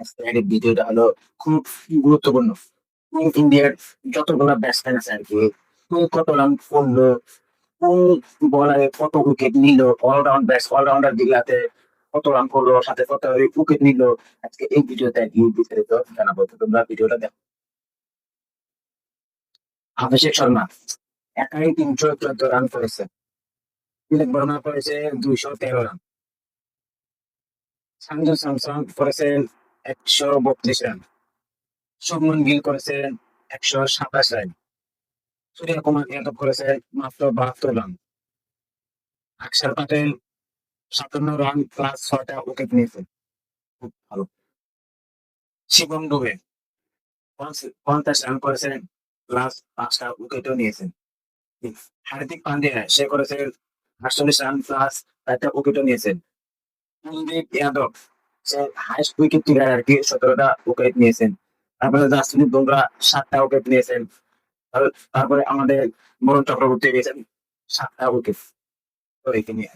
আজকের এই ভিডিওটা হলো খুব গুরুত্বপূর্ণ। ইন্ডিয়ার যতগুলা ব্যাটসম্যান আছে আরকি, কে কত রান করলো, কোন বলারে কত উইকেট নিল, অলরাউন্ডার গুলাতে কত রান করলো, সাথে কত উইকেট নিল। আজকে এই ভিডিওতে আরকি বিস্তারিত জানাবো। তো তোমরা ভিডিওটা দেখো। অভিষেক শর্মা একাই ৩১৪ রান করেছে। তিলক বর্মা করেছে ২১৩ রান। সঞ্জু স্যামসন করেছেন ১৩২ রান। শুভমন গিল করেছেন ১২৭ রান। সূর্য কুমার যাদব করেছে মাত্র ৭২ রান। আকসার প্যাটেল ৫৭ রান প্লাস ৬টা উইকেট নিয়েছেন। খুব ভালো। শিবম দুবে ৫০ রান করেছেন প্লাস ৫টা উইকেটও নিয়েছেন। হার্দিক পান্ডিয়া সে করেছে ৪৮ রান প্লাস ৪টা উইকেটও নিয়েছেন। কুলদীপ যাদব সে হাইস্ট উইকেট টিকার আরকি ১৭টা উইকেট নিয়েছেন। তারপরে জাসপ্রীত বুমরা ৭টা উইকেট নিয়েছেন। তারপরে আমাদের বরুণ চক্রবর্তী নিয়েছেন ৭টা উইকেট। তো এই নিয়ে